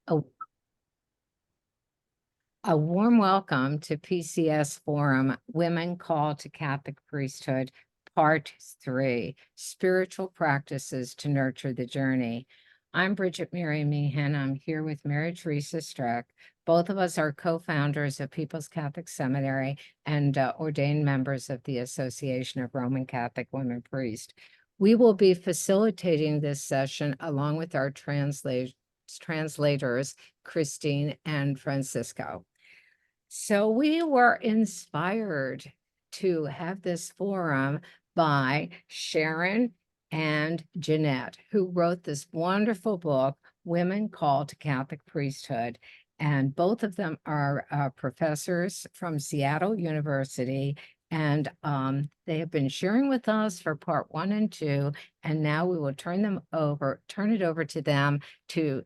A, a warm welcome to PCS Forum, Women Call to Catholic Priesthood, Part 3, Spiritual Practices to Nurture the Journey. I'm Bridget Mary Meehan. I'm here with Mary Teresa Streck. Both of us are co-founders of People's Catholic Seminary and ordained members of the Association of Roman Catholic Women Priests. We will be facilitating this session along with our translators, Christine and Francisco. So we were inspired to have this forum by Sharon and Jeanette, who wrote this wonderful book, Women Call to Catholic Priesthood. And both of them are professors from Seattle University. And they have been sharing with us for part 1 and 2. And now we will turn it over to them to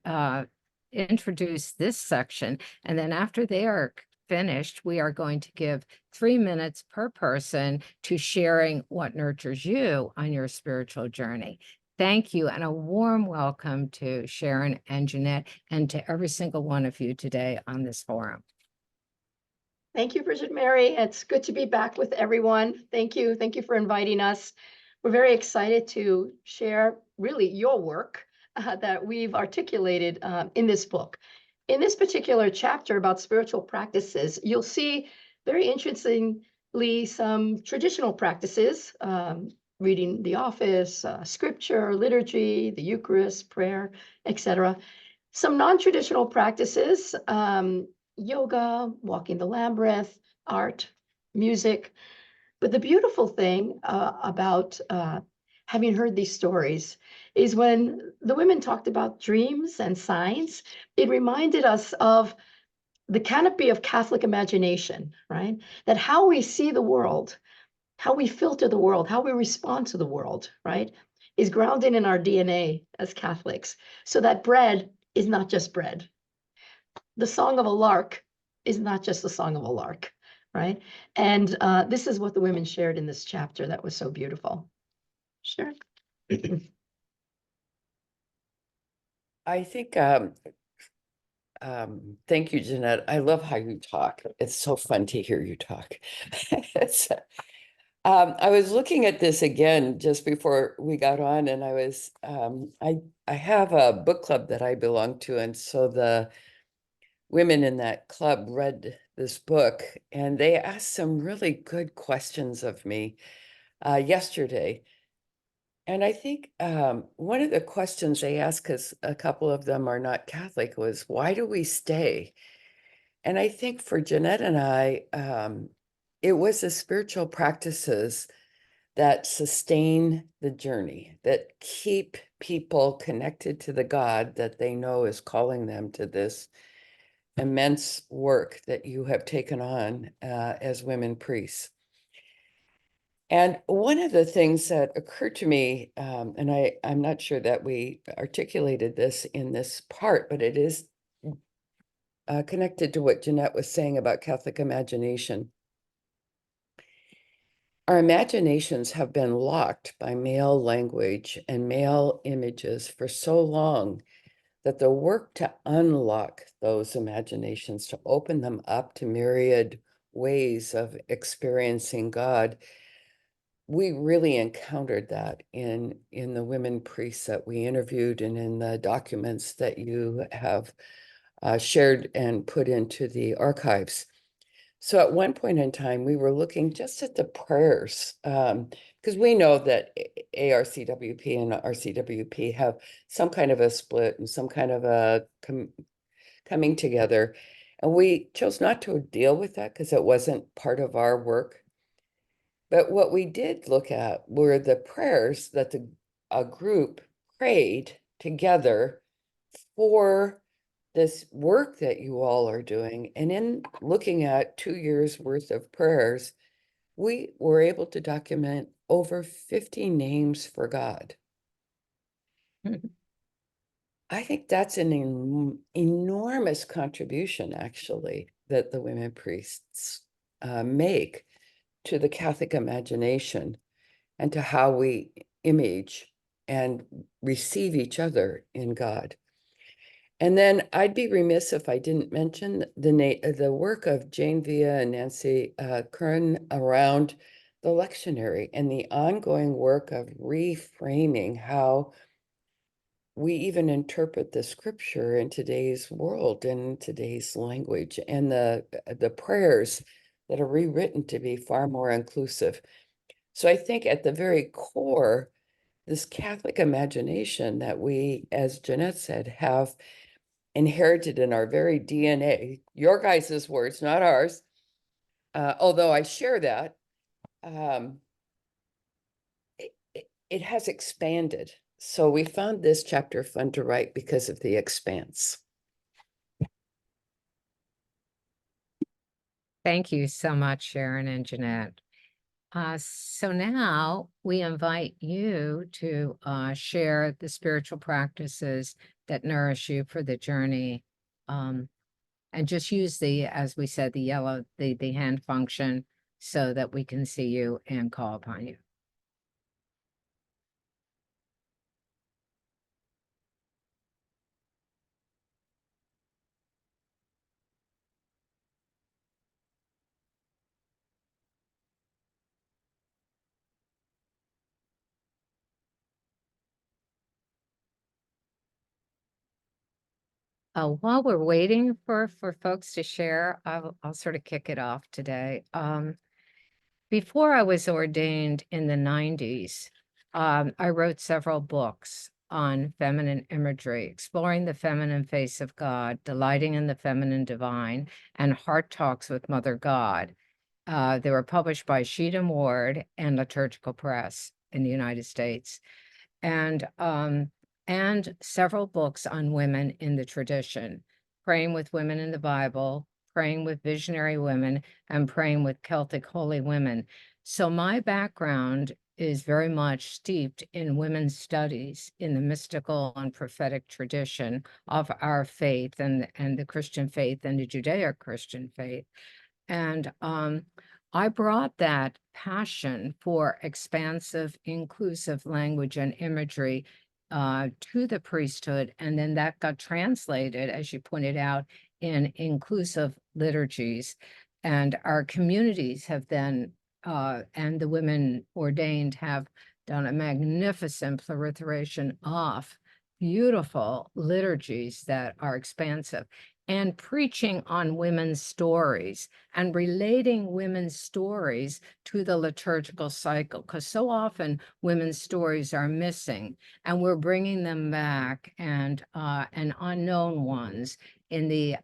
introduce this section. And then after they are finished, we are going to give 3 minutes per person to sharing what nurtures you on your spiritual journey. Thank you, and a warm welcome to Sharon and Jeanette and to every single one of you today on this forum. Thank you, Bridget Mary. It's good to be back with everyone. Thank you. Thank you for inviting us. We're very excited to share really your work that we've articulated in this book. In this particular chapter about spiritual practices, you'll see very interestingly some traditional practices, reading the office, scripture, liturgy, the Eucharist, prayer, etc. Some non-traditional practices, yoga, walking the labyrinth, art, music. But the beautiful thing about having heard these stories is when the women talked about dreams and signs, it reminded us of the canopy of Catholic imagination, right? That how we see the world, how we filter the world, how we respond to the world, right, is grounded in our DNA as Catholics. So that bread is not just bread. The song of a lark is not just the song of a lark, right? And this is what the women shared in this chapter that was so beautiful. Sure. I think, thank you, Jeanette. I love how you talk. It's so fun to hear you talk. I was looking at this again just before we got on, and I was, I have a book club that I belong to, and so the women in that club read this book, and they asked some really good questions of me yesterday. And I think one of the questions they asked, because a couple of them are not Catholic, was, why do we stay? And I think for Jeanette and I, it was the spiritual practices that sustain the journey, that keep people connected to the God that they know is calling them to this immense work that you have taken on as women priests. And one of the things that occurred to me, and I'm not sure that we articulated this in this part, but it is connected to what Jeanette was saying about Catholic imagination. Our imaginations have been locked by male language and male images for so long that the work to unlock those imaginations, to open them up to myriad ways of experiencing God, we really encountered that in the women priests that we interviewed and in the documents that you have shared and put into the archives. So at one point in time, we were looking just at the prayers, because we know that ARCWP and RCWP have some kind of a split and some kind of a coming together. And we chose not to deal with that because it wasn't part of our work. But what we did look at were the prayers that a group prayed together for this work that you all are doing. And in looking at 2 years worth of prayers, we were able to document over 50 names for God. I think that's an enormous contribution, actually, that the women priests make to the Catholic imagination and to how we image and receive each other in God. And then I'd be remiss if I didn't mention the work of Jane Villa and Nancy Kern around the lectionary and the ongoing work of reframing how we even interpret the scripture in today's world and today's language, and the prayers that are rewritten to be far more inclusive. So I think at the very core, this Catholic imagination that we, as Jeanette said, have inherited in our very DNA, your guys' words, not ours, although I share that, it has expanded. So we found this chapter fun to write because of the expanse. Thank you so much, Sharon and Jeanette. So now we invite you to share the spiritual practices that nourish you for the journey. And just use the, as we said, the yellow, the hand function so that we can see you and call upon you. While we're waiting for folks to share, I'll sort of kick it off today. Before I was ordained in the 90s, I wrote several books on feminine imagery, exploring the feminine face of God, delighting in the feminine divine, and Heart Talks with Mother God. They were published by Sheet Ward and Liturgical Press in the United States. And several books on women in the tradition, Praying with Women in the Bible, Praying with Visionary Women, and Praying with Celtic Holy Women. So my background is very much steeped in women's studies in the mystical and prophetic tradition of our faith and the Christian faith and the Judeo-Christian faith. And I brought that passion for expansive, inclusive language and imagery to the priesthood. And then that got translated, as you pointed out, in inclusive liturgies. And our communities have then, and the women ordained have done a magnificent proliferation of beautiful liturgies that are expansive, and preaching on women's stories and relating women's stories to the liturgical cycle, because so often women's stories are missing, and we're bringing them back, and unknown ones in the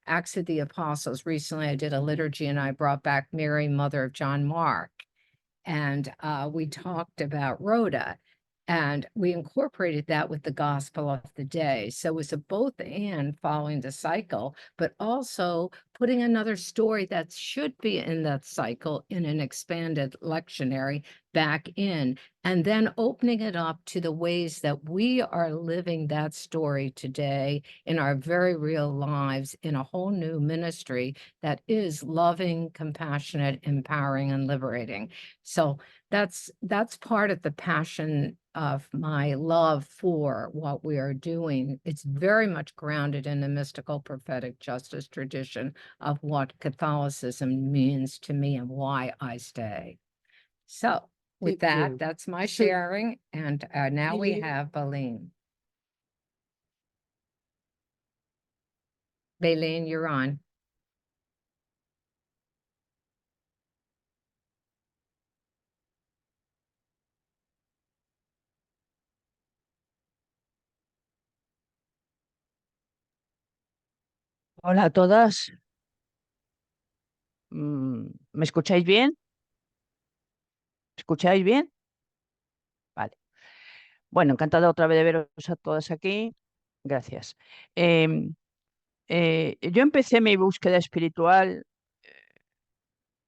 Acts of the Apostles. Recently, I did a liturgy and I brought back Mary, mother of John Mark, and we talked about Rhoda. And we incorporated that with the gospel of the day. So it was a both and following the cycle, but also putting another story that should be in that cycle in an expanded lectionary back in, and then opening it up to the ways that we are living that story today in our very real lives in a whole new ministry that is loving, compassionate, empowering, and liberating. So that's part of the passion of my love for what we are doing. It's very much grounded in the mystical prophetic justice tradition of what Catholicism means to me and why I stay. So with Thank that, you. that's my So- sharing. And now we Eileen? have Baleen. Baleen, you're on. Hola a todas. ¿Me escucháis bien? ¿Escucháis bien? Vale. Bueno, encantada otra vez de veros a todas aquí. Gracias. Yo empecé mi búsqueda espiritual,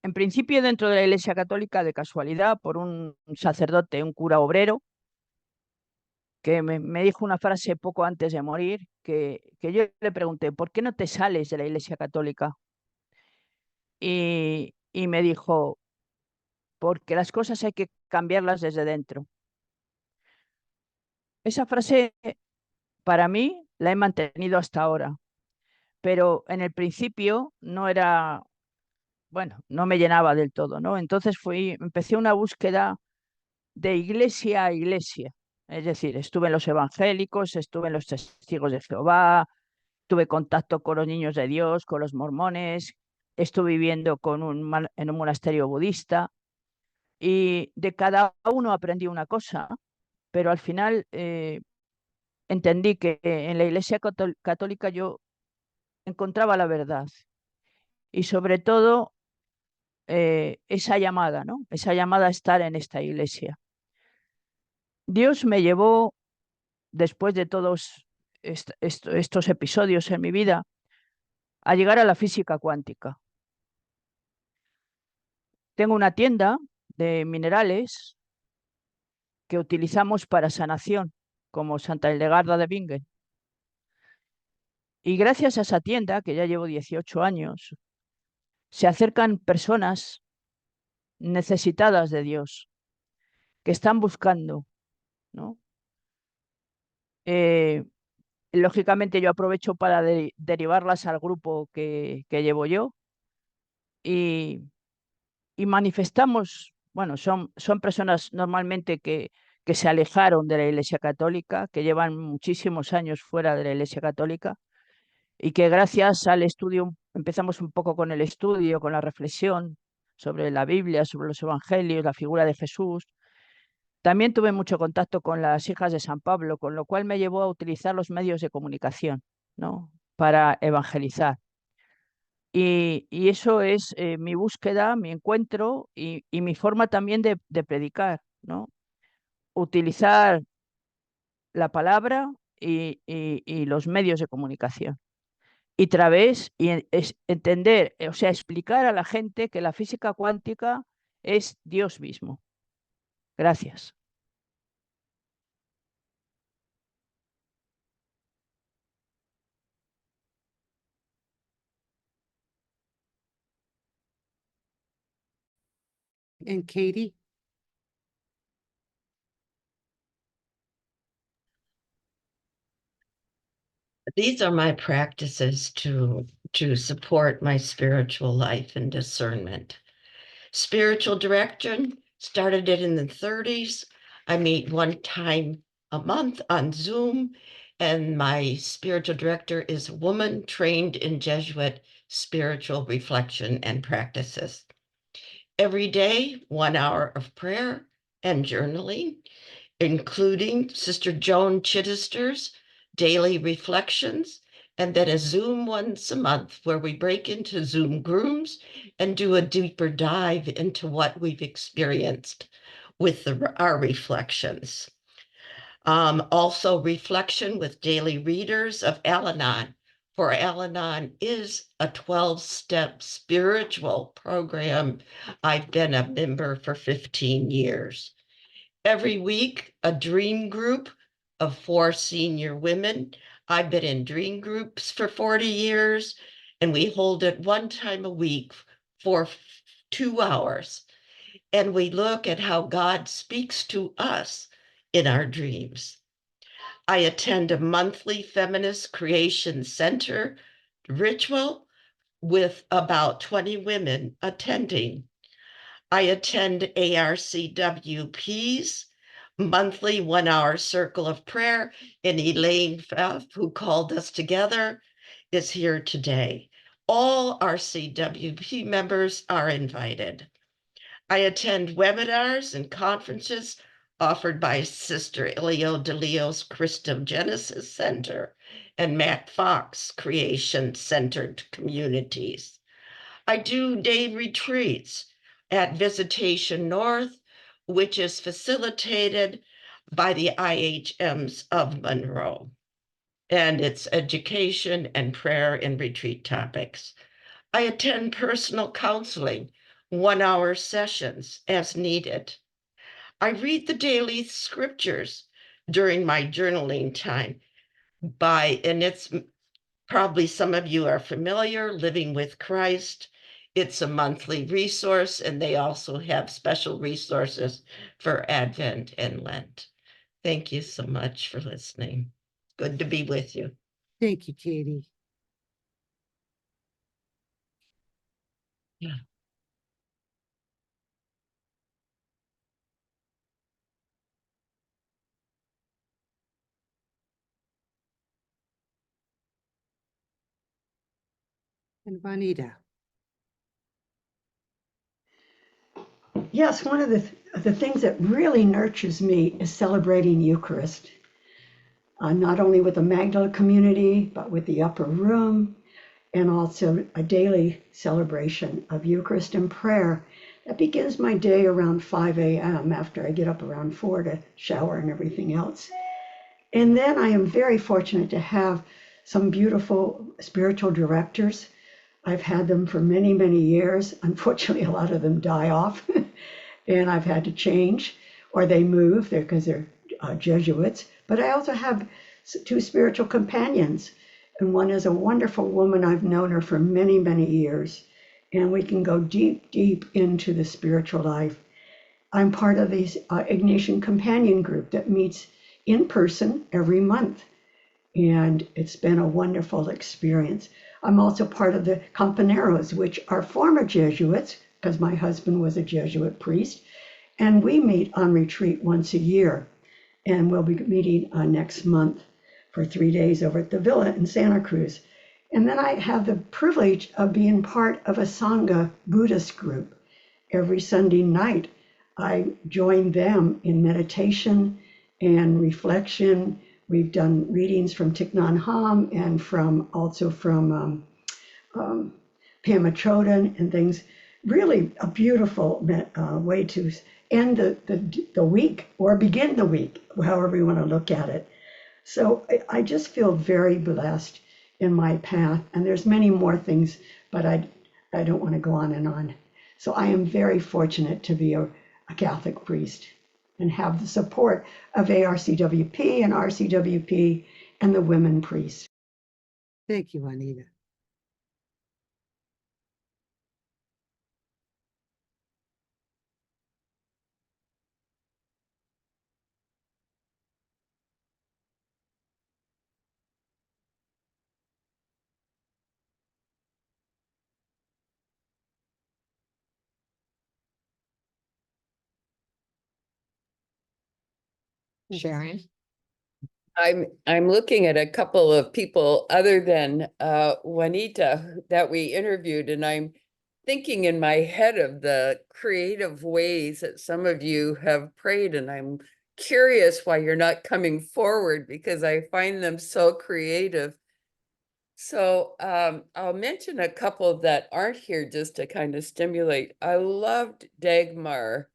en principio dentro de la Iglesia Católica, de casualidad, por un sacerdote, un cura obrero, que me dijo una frase poco antes de morir, que yo le pregunté, ¿por qué no te sales de la Iglesia Católica? Y me dijo, porque las cosas hay que cambiarlas desde dentro. Esa frase para mí la he mantenido hasta ahora. Pero en el principio no era, bueno, no me llenaba del todo, ¿no? Entonces empecé una búsqueda de iglesia a iglesia. Es decir, estuve en los evangélicos, estuve en los testigos de Jehová, tuve contacto con los niños de Dios, con los mormones, estuve viviendo en un monasterio budista y de cada uno aprendí una cosa, pero al final entendí que en la iglesia católica yo encontraba la verdad y sobre todo esa llamada, ¿no? Esa llamada a estar en esta iglesia. Dios me llevó, después de todos estos episodios en mi vida, a llegar a la física cuántica. Tengo una tienda de minerales que utilizamos para sanación, como Santa Hildegarda de Bingen. Y gracias a esa tienda, que ya llevo 18 años, se acercan personas necesitadas de Dios, que están buscando, ¿no? Eh, lógicamente yo aprovecho para derivarlas al grupo que llevo yo y, y manifestamos, bueno, son personas normalmente que se alejaron de la Iglesia Católica, que llevan muchísimos años fuera de la Iglesia Católica y que gracias al estudio, empezamos un poco con el estudio, con la reflexión sobre la Biblia, sobre los evangelios, la figura de Jesús. También tuve mucho contacto con las hijas de San Pablo, con lo cual me llevó a utilizar los medios de comunicación, ¿no? Para evangelizar. Y eso es mi búsqueda, mi encuentro y mi forma también de predicar, ¿no? Utilizar la palabra y los medios de comunicación. Y través es entender, o sea, explicar a la gente que la física cuántica es Dios mismo. Gracias. And Katie? These are my practices to support my spiritual life and discernment. Spiritual direction, started it in the 30s. I meet one time a month on Zoom, and my spiritual director is a woman trained in Jesuit spiritual reflection and practices. Every day, 1 hour of prayer and journaling, including Sister Joan Chittister's daily reflections, and then a Zoom once a month where we break into Zoom rooms and do a deeper dive into what we've experienced with our reflections. Also, reflection with daily readers of Al-Anon, for Al-Anon is a 12-step spiritual program. I've been a member for 15 years. Every week, a dream group of 4 senior women. I've been in dream groups for 40 years, and we hold it one time a week for 2 hours. And we look at how God speaks to us in our dreams. I attend a monthly Feminist Creation Center ritual with about 20 women attending. I attend ARCWP's monthly 1 hour circle of prayer, and Elaine Pfaff, who called us together, is here today. All RCWP members are invited. I attend webinars and conferences offered by Sister Ilio DeLeo's Christogenesis Center and Matt Fox Creation Centered Communities. I do day retreats at Visitation North, which is facilitated by the IHMs of Monroe, and it's education and prayer and retreat topics. I attend personal counseling, 1 hour sessions as needed. I read the daily scriptures during my journaling time and it's probably some of you are familiar, Living with Christ. It's a monthly resource, and they also have special resources for Advent and Lent. Thank you so much for listening. Good to be with you. Thank you, Katie. Yeah. And Juanita. Yes, one of the things that really nurtures me is celebrating Eucharist, not only with the Magdala community, but with the upper room, and also a daily celebration of Eucharist and prayer that begins my day around 5 a.m. after I get up around 4 to shower and everything else. And then I am very fortunate to have some beautiful spiritual directors. I've had them for many, many years. Unfortunately, a lot of them die off, and I've had to change, or they move there because they're Jesuits. But I also have two spiritual companions, and one is a wonderful woman. I've known her for many, many years, and we can go deep, deep into the spiritual life. I'm part of the Ignatian Companion Group that meets in person every month, and it's been a wonderful experience. I'm also part of the Companeros, which are former Jesuits, because my husband was a Jesuit priest, and we meet on retreat once a year, and we'll be meeting next month for 3 days over at the villa in Santa Cruz. And then I have the privilege of being part of a Sangha Buddhist group. Every Sunday night, I join them in meditation and reflection. We've done readings from Thich Nhat Hanh and from Pema Chodron and things. Really a beautiful way to end the week or begin the week, however you want to look at it. So I just feel very blessed in my path, and there's many more things, but I don't want to go on and on. So I am very fortunate to be a Catholic priest and have the support of ARCWP and RCWP and the women priests. Thank you, Juanita. Sharon? I'm looking at a couple of people other than Juanita that we interviewed, and I'm thinking in my head of the creative ways that some of you have prayed, and I'm curious why you're not coming forward because I find them so creative. So I'll mention a couple that aren't here just to kind of stimulate. I loved Dagmar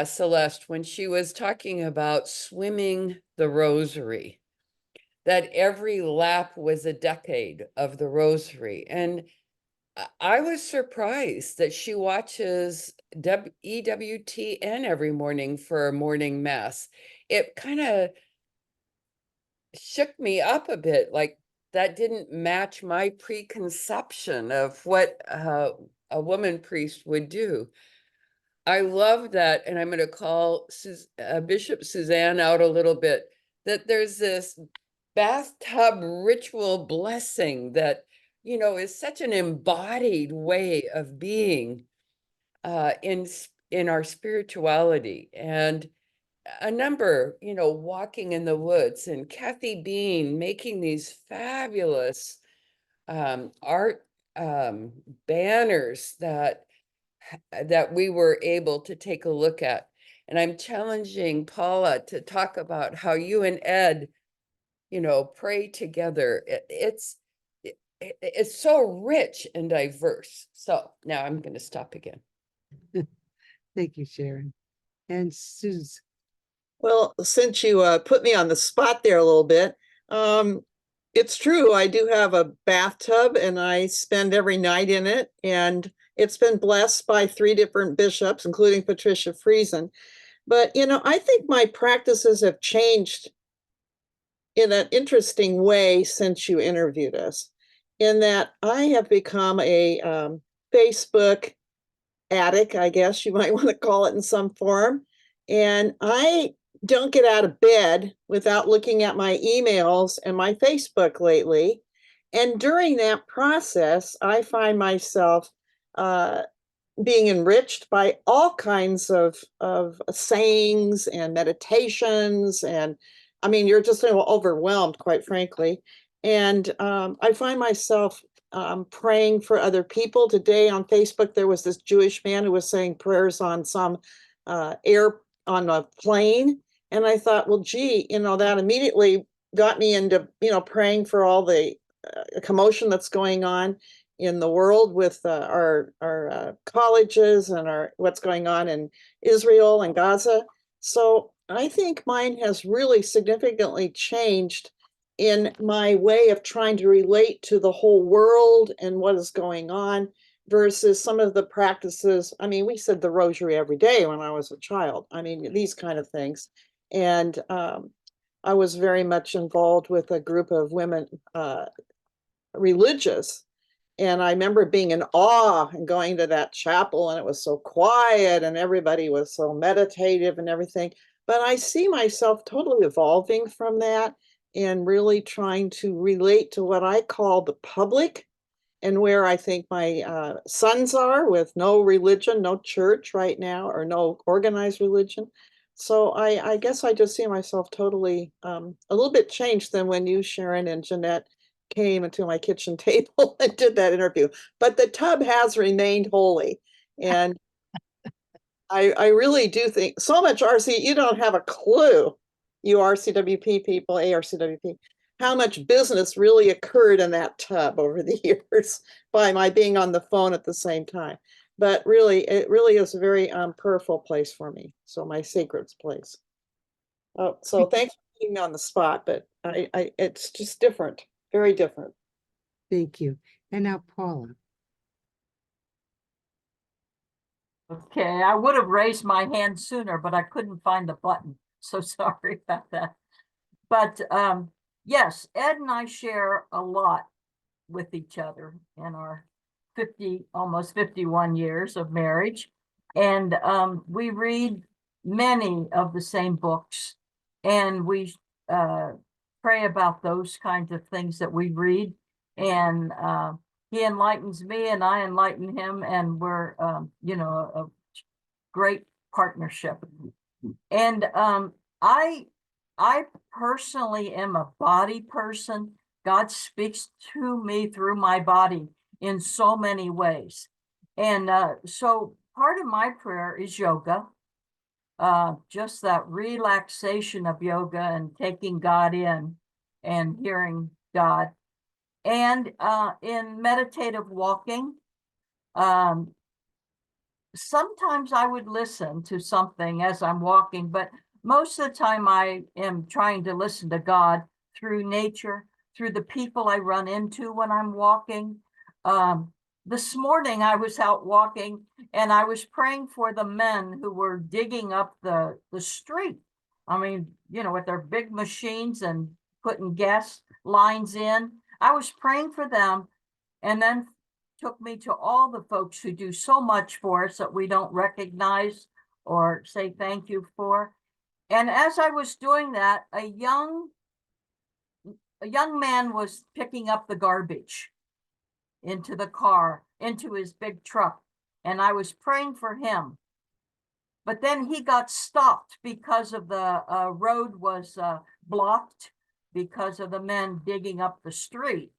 Celeste when she was talking about swimming the rosary, that every lap was a decade of the rosary. And I was surprised that she watches EWTN every morning for a morning mass. It kind of shook me up a bit, like that didn't match my preconception of what a woman priest would do. I love that, and I'm going to call Bishop Suzanne out a little bit, that there's this bathtub ritual blessing that, you know, is such an embodied way of being in our spirituality. And a number, you know, walking in the woods, and Kathy Bean making these fabulous art banners that we were able to take a look at. And I'm challenging Paula to talk about how you and Ed, you know, pray together. It's so rich and diverse. So now I'm going to stop again. Thank you, Sharon. And Suze. Well, since you put me on the spot there a little bit, it's true. I do have a bathtub and I spend every night in it. And it's been blessed by 3 different bishops, including Patricia Friesen. But, you know, I think my practices have changed in an interesting way since you interviewed us, in that I have become a Facebook addict, I guess you might want to call it in some form. And I don't get out of bed without looking at my emails and my Facebook lately. And during that process, I find myself being enriched by all kinds of sayings and meditations. And I mean, you're just overwhelmed, quite frankly. And I find myself praying for other people. Today on Facebook, there was this Jewish man who was saying prayers on some air on a plane. And I thought, well, gee, that immediately got me into, praying for all the commotion that's going on in the world with our colleges and our what's going on in Israel and Gaza. So I think mine has really significantly changed in my way of trying to relate to the whole world and what is going on versus some of the practices. I mean, we said the rosary every day when I was a child. I mean, these kind of things. And I was very much involved with a group of women, religious. And I remember being in awe and going to that chapel, and it was so quiet and everybody was so meditative and everything. But I see myself totally evolving from that and really trying to relate to what I call the public and where I think my sons are with no religion, no church right now, or no organized religion. So I guess I just see myself totally a little bit changed than when you, Sharon, and Jeanette came into my kitchen table and did that interview. But the tub has remained holy. And I really do think so much RC, you don't have a clue, you RCWP people, ARCWP, how much business really occurred in that tub over the years by my being on the phone at the same time. But really, it really is a very prayerful place for me. So my sacred place. Oh, so thanks for putting me on the spot, but it's just different, very different. Thank you. And now Paula. Okay, I would have raised my hand sooner, but I couldn't find the button. So sorry about that. But yes, Ed and I share a lot with each other in our almost 51 years of marriage. And we read many of the same books, and we pray about those kinds of things that we read. And he enlightens me and I enlighten him, and we're, a great partnership. And I personally am a body person. God speaks to me through my body in so many ways. And so part of my prayer is yoga, just that relaxation of yoga and taking God in and hearing God. And in meditative walking, sometimes I would listen to something as I'm walking, but most of the time I am trying to listen to God through nature, through the people I run into when I'm walking. This morning I was out walking and I was praying for the men who were digging up the street. I mean, with their big machines and putting gas lines in. I was praying for them, and then took me to all the folks who do so much for us that we don't recognize or say thank you for. And as I was doing that, a young man was picking up the garbage into the car, into his big truck, and I was praying for him. But then he got stopped because of the road was blocked because of the men digging up the street.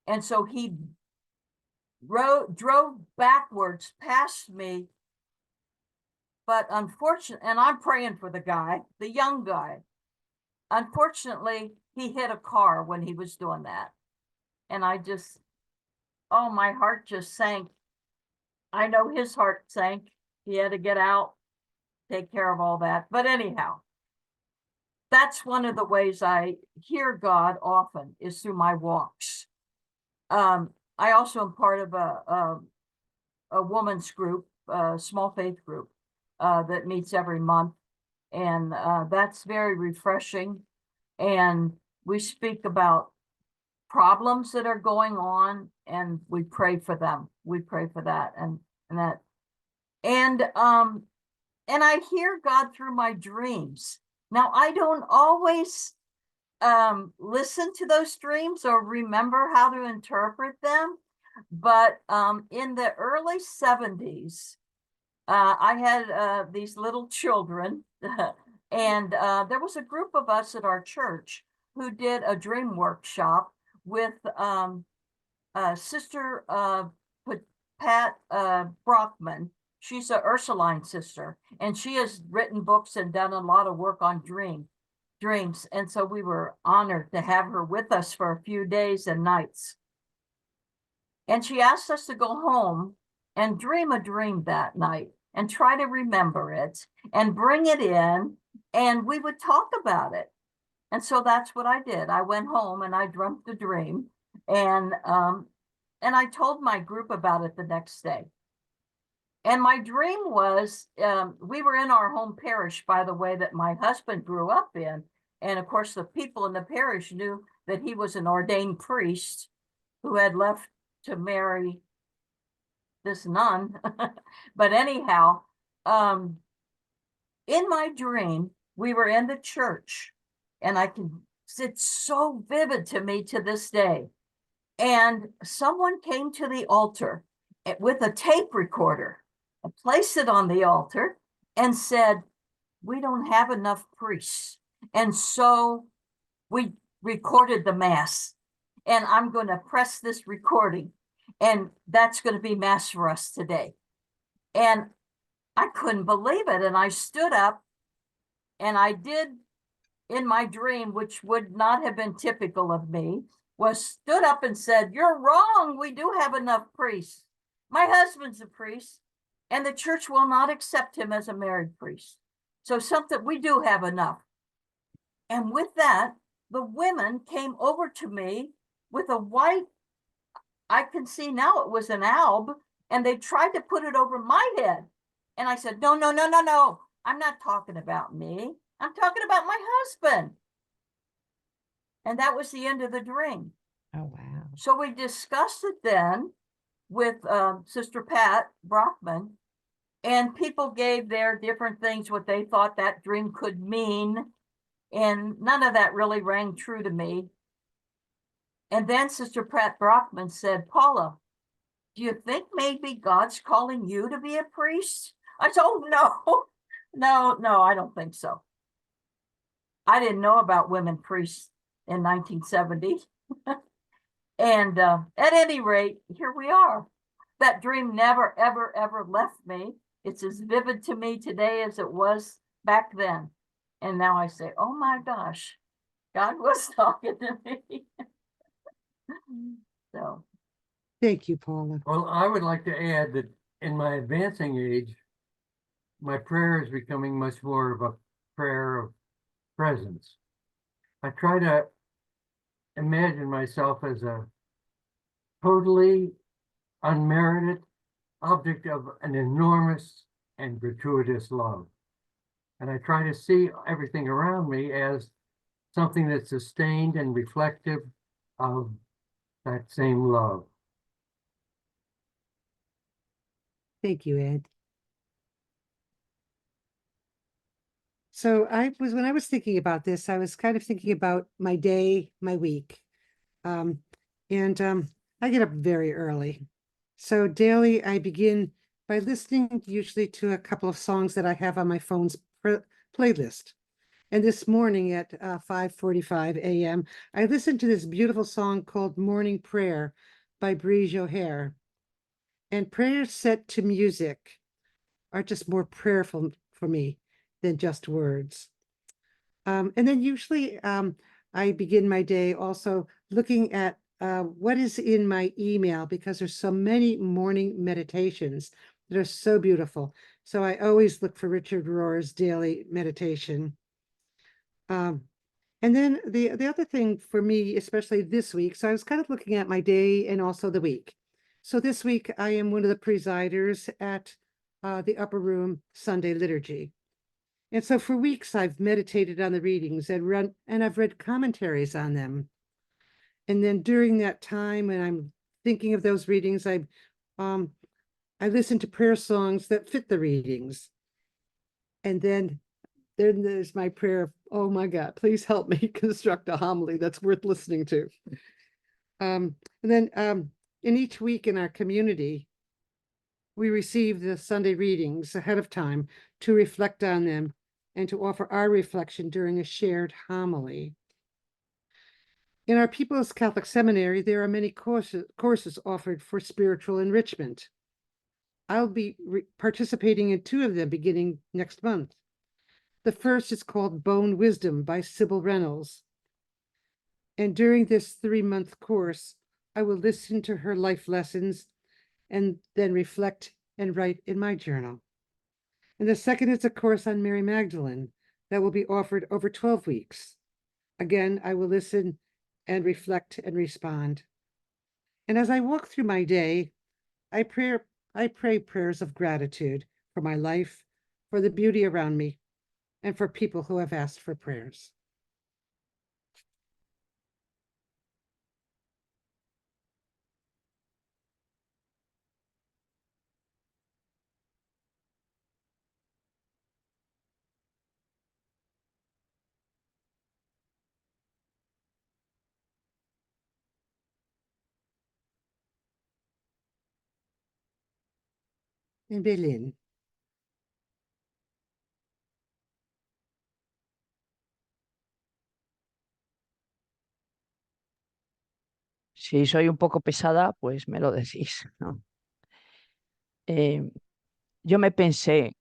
And so he drove backwards past me. But unfortunately, and I'm praying for the guy, the young guy. Unfortunately, he hit a car when he was doing that. And my heart just sank. I know his heart sank. He had to get out, take care of all that. But anyhow, that's one of the ways I hear God often is through my walks. I also am part of a woman's group, a small faith group that meets every month. And that's very refreshing. And we speak about problems that are going on, and we pray for them. We pray for that and that. And I hear God through my dreams. Now, I don't always listen to those dreams or remember how to interpret them, but in the early 70s, I had these little children, and there was a group of us at our church who did a dream workshop with Sister Pat Brockman. She's a Ursuline sister, and she has written books and done a lot of work on dreams. And so we were honored to have her with us for a few days and nights. And she asked us to go home and dream a dream that night and try to remember it and bring it in, and we would talk about it. And so that's what I did. I went home and I dreamt the dream, and I told my group about it the next day. And my dream was, we were in our home parish, by the way, that my husband grew up in. And of course, the people in the parish knew that he was an ordained priest who had left to marry this nun. But anyhow, in my dream, we were in the church, and it's so vivid to me to this day. And someone came to the altar with a tape recorder and placed it on the altar and said, "We don't have enough priests." And so we recorded the mass, and I'm going to press this recording, and that's going to be mass for us today. And I couldn't believe it. And I stood up, and I did in my dream, which would not have been typical of me, was stood up and said, "You're wrong. We do have enough priests. My husband's a priest, and the church will not accept him as a married priest. So something, we do have enough." And with that, the women came over to me with a white, I can see now it was an alb, and they tried to put it over my head. And I said, "No, no, no, no, no. I'm not talking about me. I'm talking about my husband." And that was the end of the dream. Oh, wow. So we discussed it then with Sister Pat Brockman, and people gave their different things, what they thought that dream could mean. And none of that really rang true to me. And then Sister Pat Brockman said, "Paula, do you think maybe God's calling you to be a priest?" I said, "Oh, no, no, I don't think so." I didn't know about women priests in 1970. And at any rate, here we are. That dream never, ever, ever left me. It's as vivid to me today as it was back then. And now I say, oh my gosh, God was talking to me. So. Thank you, Paula. Well, I would like to add that in my advancing age, my prayer is becoming much more of a prayer of presence. I try to imagine myself as a totally unmerited object of an enormous and gratuitous love. And I try to see everything around me as something that's sustained and reflective of that same love. Thank you, Ed. So when I was thinking about this, I was kind of thinking about my day, my week. I get up very early. So daily I begin by listening usually to a couple of songs that I have on my phone's playlist. And this morning at 5:45 a.m., I listened to this beautiful song called Morning Prayer by Brigitte O'Hare. And prayers set to music are just more prayerful for me than just words. And then usually I begin my day also looking at what is in my email, because there's so many morning meditations that are so beautiful. So I always look for Richard Rohr's daily meditation. And then the other thing for me, especially this week, so I was kind of looking at my day and also the week. So this week I am one of the presiders at the Upper Room Sunday Liturgy. And so for weeks I've meditated on the readings and I've read commentaries on them. And then during that time when I'm thinking of those readings, I listen to prayer songs that fit the readings. And then there's my prayer Oh my God, please help me construct a homily that's worth listening to. And then in each week in our community, we receive the Sunday readings ahead of time to reflect on them and to offer our reflection during a shared homily. In our People's Catholic Seminary, there are many courses offered for spiritual enrichment. I'll be participating in 2 of them beginning next month. The first is called Bone Wisdom by Sybil Reynolds. And during this 3-month course, I will listen to her life lessons and then reflect and write in my journal. And the second is a course on Mary Magdalene that will be offered over 12 weeks. Again, I will listen and reflect and respond. And as I walk through my day, I pray prayers of gratitude for my life, for the beauty around me, and for people who have asked for prayers. En Belén. Si soy un poco pesada, pues me lo decís, ¿no? Yo me pensé,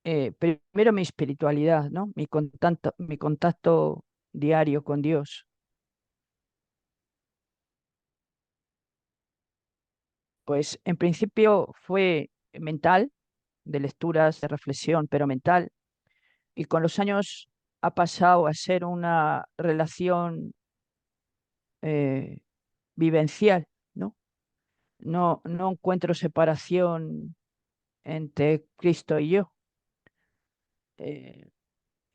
primero mi espiritualidad, ¿no? Mi contacto diario con Dios. Pues en principio fue mental, de lecturas, de reflexión, pero mental. Y con los años ha pasado a ser una relación eh, vivencial, ¿no? No encuentro separación entre Cristo y yo.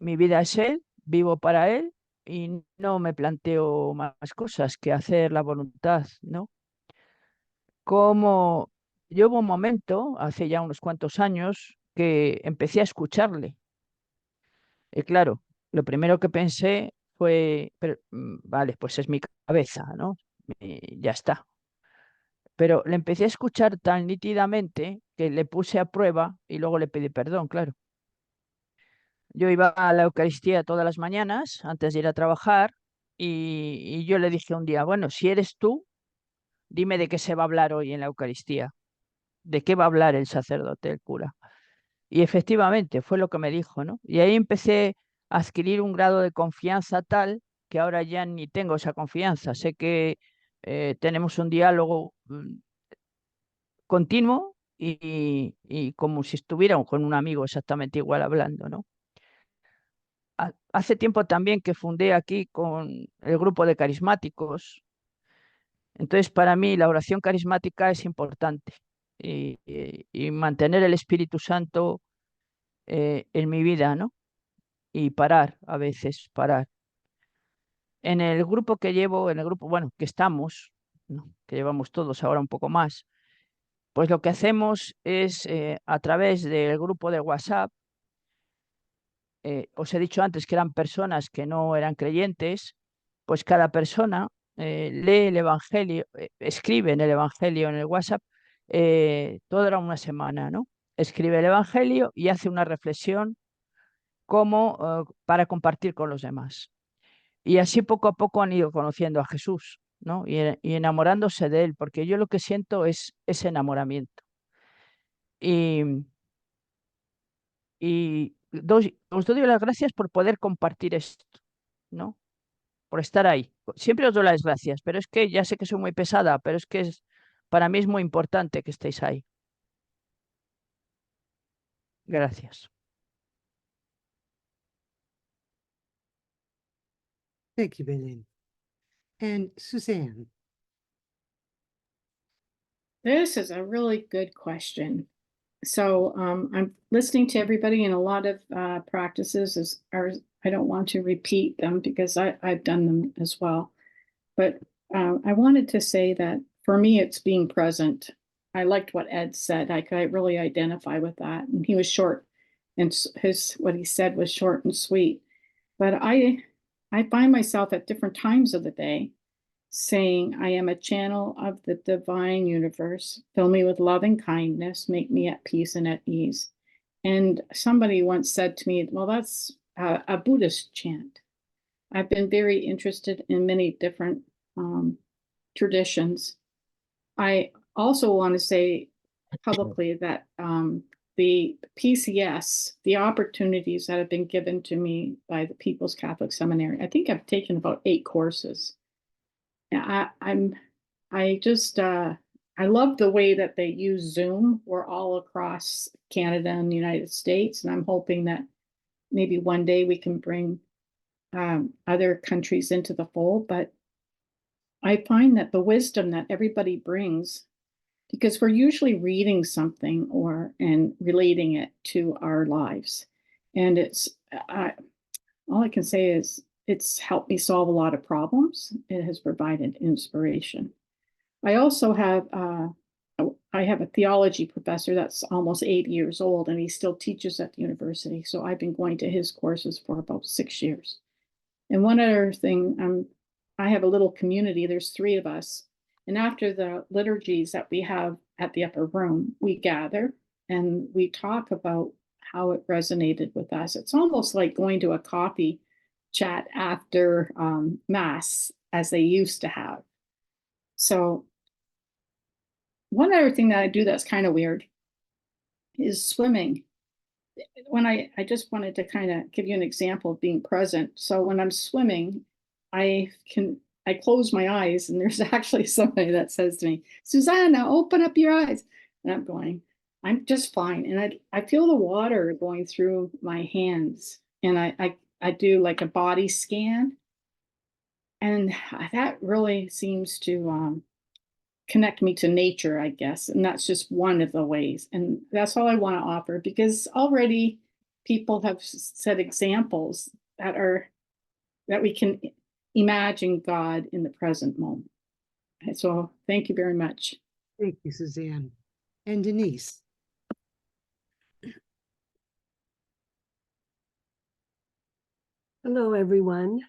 Mi vida es Él, vivo para Él y no me planteo más cosas que hacer la voluntad, ¿no? Como yo hubo un momento, hace ya unos cuantos años, que empecé a escucharle. Y claro, lo primero que pensé fue, vale, pues es mi cabeza, ¿no? Y ya está. Pero le empecé a escuchar tan nítidamente que le puse a prueba y luego le pedí perdón, claro. Yo iba a la Eucaristía todas las mañanas antes de ir a trabajar y yo le dije un día, bueno, si eres tú, dime de qué se va a hablar hoy en la Eucaristía, de qué va a hablar el sacerdote, el cura. Y efectivamente fue lo que me dijo, ¿no? Y ahí empecé a adquirir un grado de confianza tal que ahora ya ni tengo esa confianza. Sé que tenemos un diálogo continuo y como si estuviera con un amigo exactamente igual hablando, ¿no? Hace tiempo también que fundé aquí con el grupo de carismáticos. Entonces, para mí la oración carismática es importante y mantener el Espíritu Santo en mi vida, ¿no? Y parar, a veces, parar. En el grupo que llevo, en el grupo, bueno, que estamos, ¿no? Que llevamos todos ahora un poco más, pues lo que hacemos es a través del grupo de WhatsApp, os he dicho antes que eran personas que no eran creyentes, pues cada persona lee el Evangelio, escribe en el Evangelio en el WhatsApp toda una semana, ¿no? Escribe el Evangelio y hace una reflexión como para compartir con los demás. Y así poco a poco han ido conociendo a Jesús, ¿no? Y enamorándose de él, porque yo lo que siento es ese enamoramiento. Y, os doy las gracias por poder compartir esto, ¿no? Por estar ahí. Siempre os doy las gracias, pero es que ya sé que soy muy pesada, pero es que para mí es muy importante que estéis ahí. Gracias. Thank you, Belén. And Suzanne. This is a really good question. So I'm listening to everybody, and a lot of practices I don't want to repeat them because I've done them as well. But I wanted to say that for me, it's being present. I liked what Ed said. I could really identify with that. And he was short, and what he said was short and sweet. But I find myself at different times of the day saying, I am a channel of the divine universe. Fill me with love and kindness, make me at peace and at ease. And somebody once said to me, well, that's a Buddhist chant. I've been very interested in many different traditions. I also want to say publicly that the PCS, the opportunities that have been given to me by the People's Catholic Seminary, I think I've taken about 8 courses. I just I love the way that they use Zoom. We're all across Canada and the United States, and I'm hoping that maybe one day we can bring other countries into the fold. But I find that the wisdom that everybody brings, because we're usually reading something and relating it to our lives, and all I can say is it's helped me solve a lot of problems. It has provided inspiration. I also have I have a theology professor that's almost 80 years old, and he still teaches at the university. So I've been going to his courses for about 6 years. And one other thing, I have a little community. There's 3 of us, and after the liturgies that we have at the upper room, we gather and we talk about how it resonated with us. It's almost like going to a coffee chat after Mass, as they used to have. So one other thing that I do that's kind of weird is swimming. When I just wanted to kind of give you an example of being present. So when I'm swimming, I close my eyes, and there's actually somebody that says to me, Susanna, open up your eyes. And I'm going, I'm just fine. And I feel the water going through my hands, and I do like a body scan. And that really seems to connect me to nature, I guess. And that's just one of the ways. And that's all I want to offer, because already people have set examples that we can imagine God in the present moment. And so thank you very much. Thank you, Suzanne. And Denise. Hello, everyone.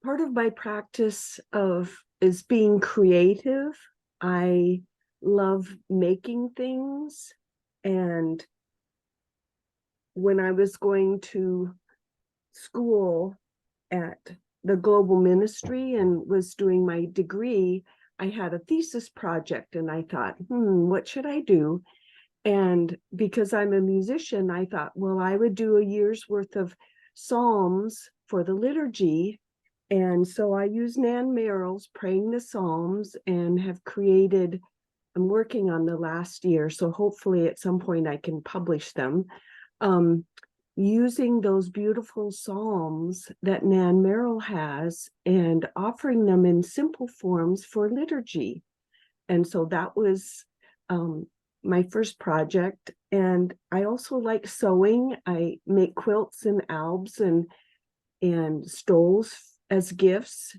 Part of my practice is being creative. I love making things. And when I was going to school at the global ministry and was doing my degree, I had a thesis project, and I thought, what should I do? And because I'm a musician, I thought, well, I would do a year's worth of Psalms for the liturgy. And so I use Nan Merrill's Praying the Psalms and have created, I'm working on the last year, so hopefully at some point I can publish them, using those beautiful Psalms that Nan Merrill has and offering them in simple forms for liturgy. And so that was my first project. And I also like sewing. I make quilts and albs and stoles as gifts.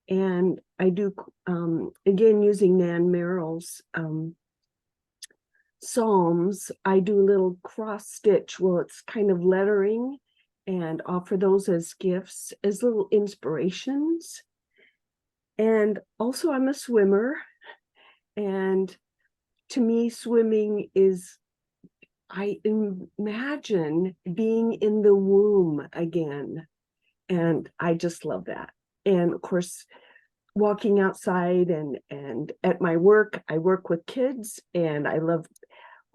And I do, again, using Nan Merrill's Psalms, I do a little cross stitch. Well, it's kind of lettering, and offer those as gifts, as little inspirations. And also I'm a swimmer. And to me, swimming is, I imagine being in the womb again. And I just love that. And of course, walking outside and at my work, I work with kids, and I love,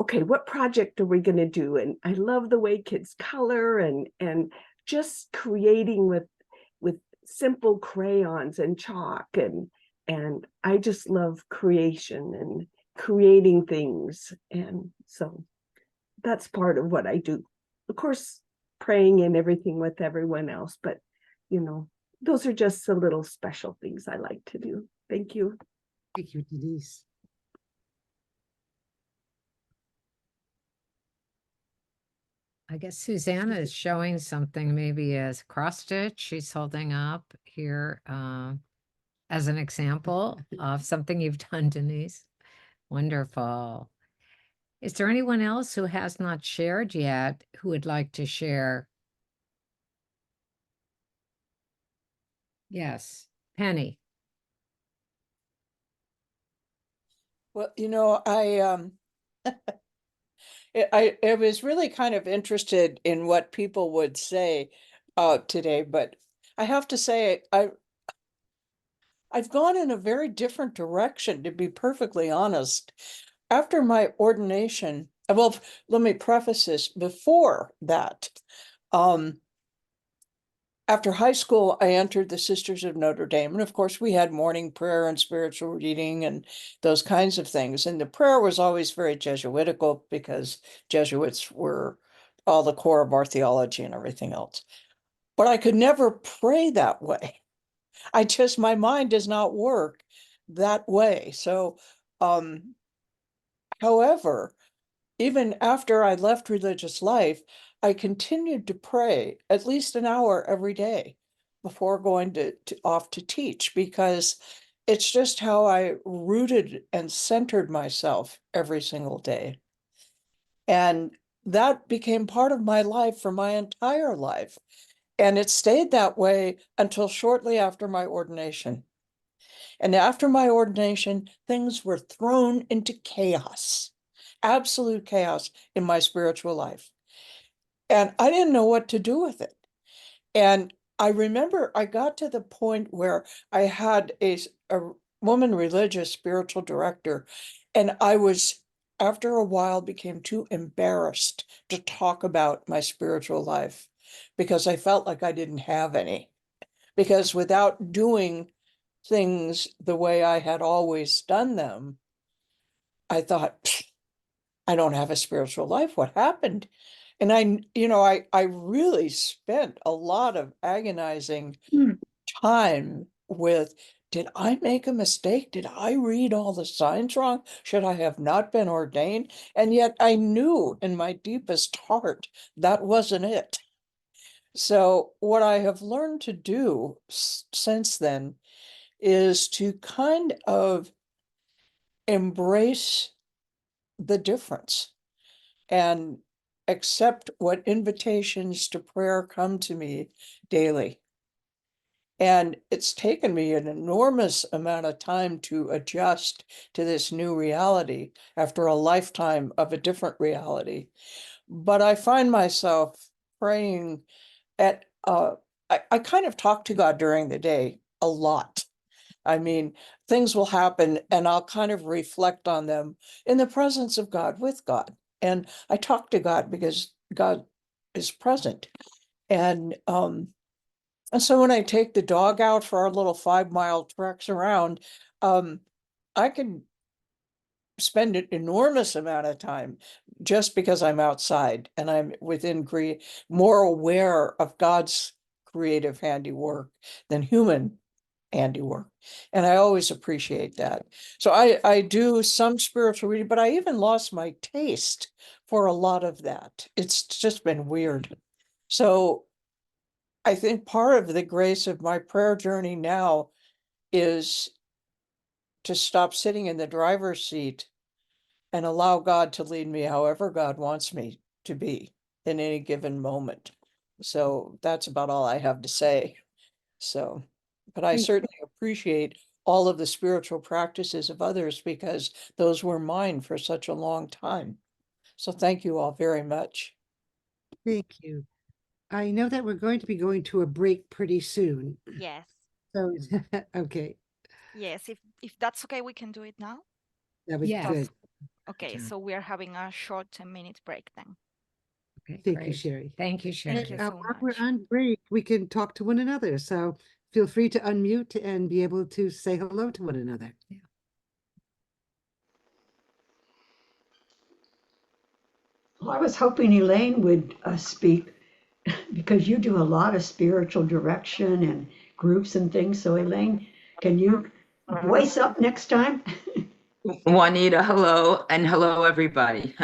okay, what project are we going to do? And I love the way kids color and just creating with simple crayons and chalk, and I just love creation and creating things. And so that's part of what I do. Of course, praying and everything with everyone else, but those are just the little special things I like to do. Thank you. Thank you, Denise. I guess Susanna is showing something, maybe as cross stitch she's holding up here as an example of something you've done, Denise. Wonderful. Is there anyone else who has not shared yet who would like to share? Yes, Penny. Well, I was really kind of interested in what people would say today, but I have to say I've gone in a very different direction, to be perfectly honest. After my ordination, well, let me preface this. Before that, after high school, I entered the Sisters of Notre Dame. And of course, we had morning prayer and spiritual reading and those kinds of things. And the prayer was always very Jesuitical because Jesuits were all the core of our theology and everything else. But I could never pray that way. My mind does not work that way. So, however, even after I left religious life, I continued to pray at least an hour every day before going off to teach, because it's just how I rooted and centered myself every single day. And that became part of my life for my entire life. And it stayed that way until shortly after my ordination. And after my ordination, things were thrown into chaos, absolute chaos in my spiritual life. And I didn't know what to do with it. And I remember I got to the point where I had a woman religious spiritual director, and I was, after a while, became too embarrassed to talk about my spiritual life because I felt like I didn't have any. Because without doing things the way I had always done them, I thought, I don't have a spiritual life. What happened? And I really spent a lot of agonizing time with, did I make a mistake? Did I read all the signs wrong? Should I have not been ordained? And yet I knew in my deepest heart that wasn't it. So what I have learned to do since then is to kind of embrace the difference and accept what invitations to prayer come to me daily. And it's taken me an enormous amount of time to adjust to this new reality after a lifetime of a different reality. But I find myself praying I kind of talk to God during the day a lot. I mean, things will happen and I'll kind of reflect on them in the presence of God, with God. And I talk to God because God is present. And so when I take the dog out for our little 5-mile treks around, I can spend an enormous amount of time just because I'm outside and I'm more aware of God's creative handiwork than human handiwork. And I always appreciate that. So I do some spiritual reading, but I even lost my taste for a lot of that. It's just been weird. So I think part of the grace of my prayer journey now is to stop sitting in the driver's seat and allow God to lead me however God wants me to be in any given moment. So that's about all I have to say. So, but I certainly appreciate all of the spiritual practices of others because those were mine for such a long time. So thank you all very much. Thank you. I know that we're going to be going to a break pretty soon. Yes. So, okay, Yes. If that's okay, we can do it now. that was Yes. good. Okay, so we are having a short 10-minute break then. Okay, Thank you, great. Sherry. Thank you, Sherry. Thank you so While we're much. on break, we can talk to one another. So feel free to unmute and be able to say hello to one another. Yeah. Well, I was hoping Elaine would speak because you do a lot of spiritual direction and groups and things. So Elaine, can you voice up next time? Juanita, hello, and hello, everybody.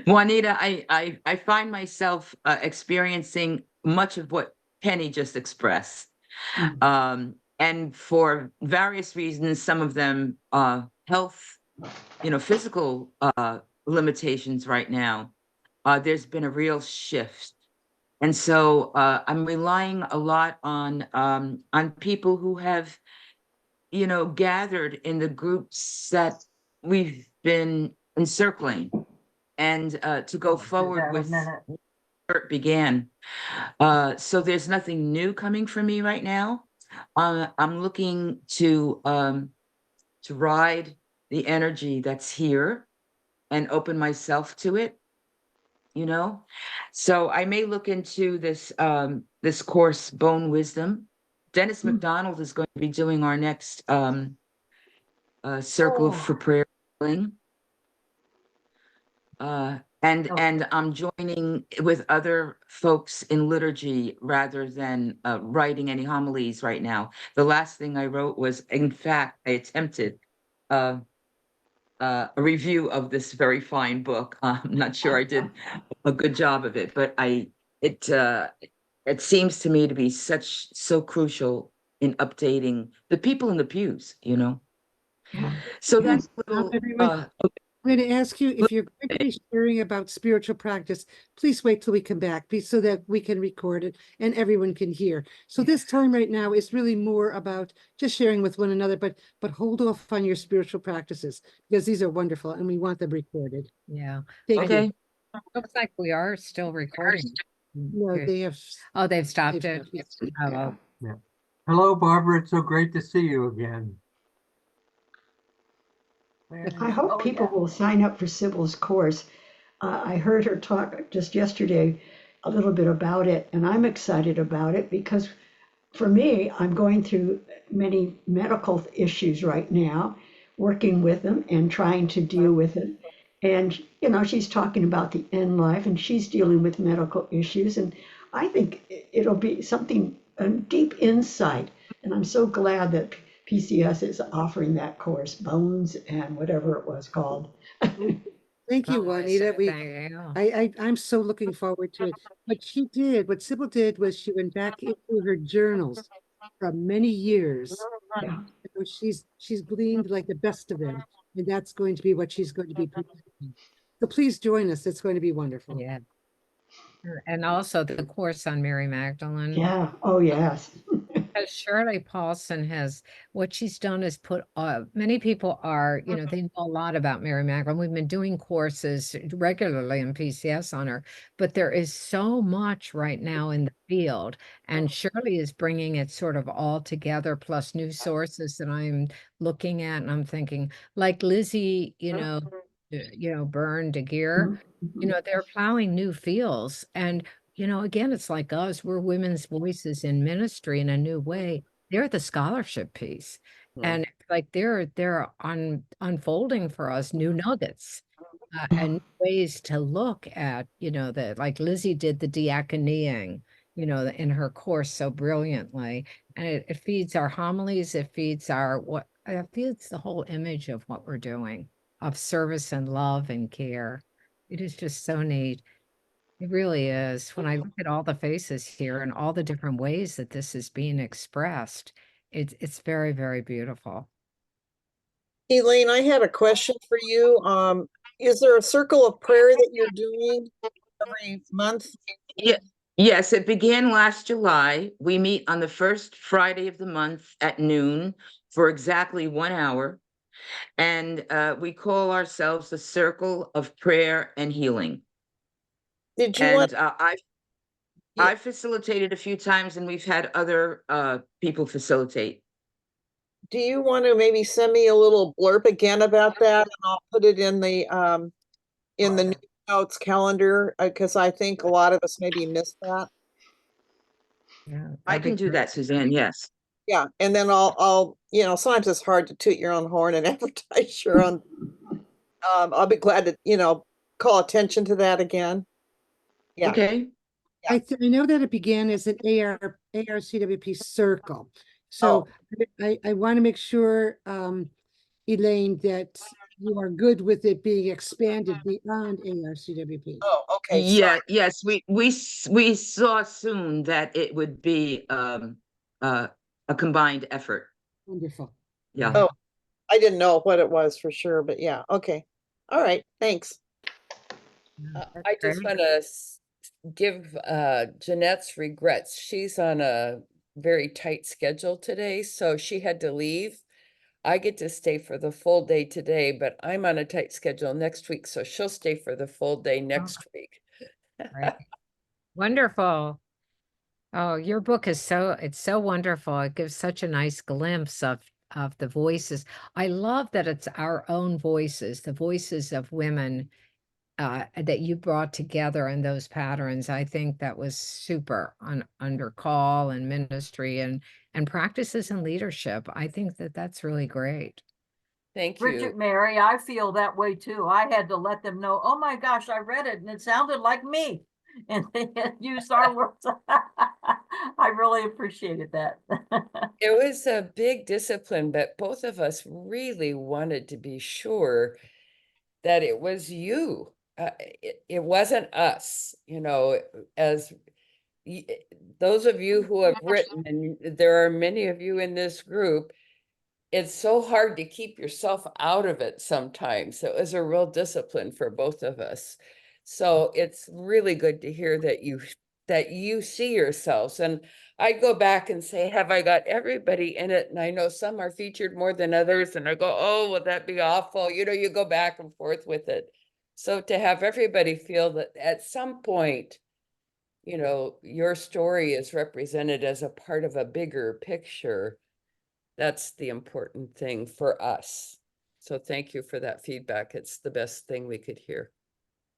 Juanita, I find myself experiencing much of what Penny just expressed. And for various reasons, some of them health, physical limitations right now. There's been a real shift. And so I'm relying a lot on people who have, you know, gathered in the groups that we've been encircling, and to go forward with where it began. So there's nothing new coming from me right now. I'm looking to ride the energy that's here and open myself to it, you know? So I may look into this course, Bone Wisdom. Dennis McDonald is going to be doing our next Circle for Prayer healing. And I'm joining with other folks in liturgy rather than writing any homilies right now. The last thing I wrote was, in fact, I attempted a review of this very fine book. I'm not sure I did a good job of it, but it seems to me to be so crucial in updating the people in the pews, you know. So that's a little, Everyone, I'm going to ask you, if you're going to be sharing about spiritual practice, please wait till we come back, so that we can record it and everyone can hear. So this time right now is really more about just sharing with one another, but hold off on your spiritual practices, because these are wonderful and we want them recorded. Yeah. Thank you. Looks like we are still recording. No, they have. Oh, they've stopped it. Oh, well. Yeah. Hello, Barbara. It's so great to see you again. I hope people will sign up for Sybil's course. I heard her talk just yesterday a little bit about it, and I'm excited about it because for me, I'm going through many medical issues right now, working with them and trying to deal with it. And, you know, she's talking about the end life and she's dealing with medical issues. And I think it'll be something, a deep insight. And I'm so glad that PCS is offering that course, Bones and whatever it was called. Thank you, Juanita. I'm so looking forward to it. What Sybil did was she went back into her journals from many years. Yeah. So she's gleaned like the best of them, and that's going to be what she's going to be presenting. So please join us. It's going to be wonderful. Yeah. And also the course on Mary Magdalene. Yeah. Oh, yes. Because Shirley Paulson what she's done is put, many people are, you know, they know a lot about Mary Magdalene. We've been doing courses regularly in PCS on her, but there is so much right now in the field. And Shirley is bringing it sort of all together, plus new sources that I'm looking at. And I'm thinking, like Lizzie, Byrne de Geer, they're plowing new fields. And again, it's like us, we're women's voices in ministry in a new way. They're the scholarship piece. And like they're unfolding for us new nuggets and ways to look at, that like Lizzie did the diaconeing, in her course so brilliantly. And it feeds our homilies, it feeds it feeds the whole image of what we're doing, of service and love and care. It is just so neat. It really is. When I look at all the faces here and all the different ways that this is being expressed, it's very, very beautiful. Elaine, I had a question for you. Is there a circle of prayer that you're doing every month? Yeah. Yes, it began last July. We meet on the first Friday of the month at noon for exactly 1 hour. And we call ourselves the Circle of Prayer and Healing. Did you want? I've facilitated a few times, and we've had other people facilitate. Do you want to maybe send me a little blurb again about that, and I'll put it in the new notes calendar, because I think a lot of us maybe missed that. Yeah, I can do that, Suzanne. Yes. Yeah, and then I'll sometimes it's hard to toot your own horn and advertise your own. I'll be glad to call attention to that again. Yeah. Okay. I know that it began as an ARCWP circle. So I want to make sure, Elaine, that you are good with it being expanded beyond ARCWP. Oh, okay. Yeah. Sorry. Yes. We saw soon that it would be a combined effort. Wonderful. Yeah. Oh, I didn't know what it was for sure, but yeah. Okay. All right. Thanks. That's I just great. want to give Jeanette's regrets. She's on a very tight schedule today, so she had to leave. I get to stay for the full day today, but I'm on a tight schedule next week, so she'll stay for the full day next week. Right. Wonderful. Oh, your book is it's so wonderful. It gives such a nice glimpse of the voices. I love that it's our own voices, the voices of women that you brought together in those patterns. I think that was super on under call and ministry and practices and leadership. I think that that's really great. Thank you. Bridget Mary, I feel that way too. I had to let them know, oh my gosh, I read it and it sounded like me. And they had used our words. I really appreciated that. It was a big discipline, but both of us really wanted to be sure that it was you. It wasn't us, as those of you who have written, and there are many of you in this group, it's so hard to keep yourself out of it sometimes. It was a real discipline for both of us. So it's really good to hear that you see yourselves. And I go back and say, have I got everybody in it? And I know some are featured more than others. And I go, oh, would that be awful? You go back and forth with it. So to have everybody feel that at some point, your story is represented as a part of a bigger picture. That's the important thing for us. So thank you for that feedback. It's the best thing we could hear.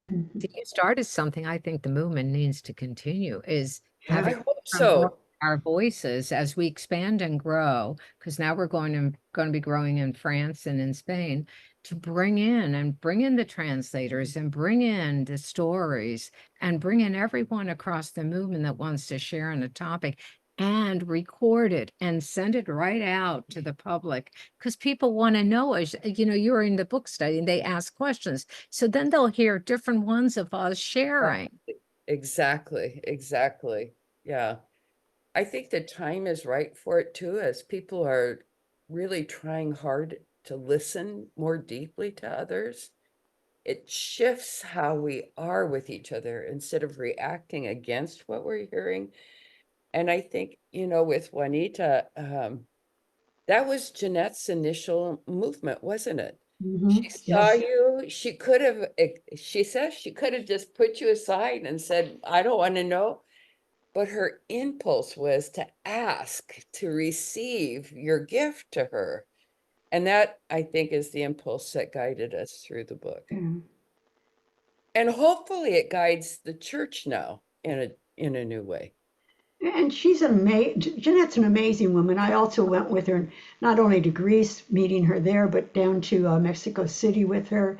You started something I think the movement needs to continue is I having hope so. our voices as we expand and grow, because now we're going to be growing in France and in Spain, to bring in the translators and bring in the stories and bring in everyone across the movement that wants to share on a topic and record it and send it right out to the public, because people want to know, as you're in the book study and they ask questions, so then they'll hear different ones of us sharing. Exactly. Yeah. I think the time is right for it too, as people are really trying hard to listen more deeply to others. It shifts how we are with each other instead of reacting against what we're hearing. And I think, with Juanita, that was Jeanette's initial movement, wasn't it? She saw Yes. you, she says she could have just put you aside and said, I don't want to know. But her impulse was to ask, to receive your gift to her. And that, I think, is the impulse that guided us through the book. And hopefully it guides the church now in a new way. And Jeanette's an amazing woman. I also went with her, not only to Greece, meeting her there, but down to Mexico City with her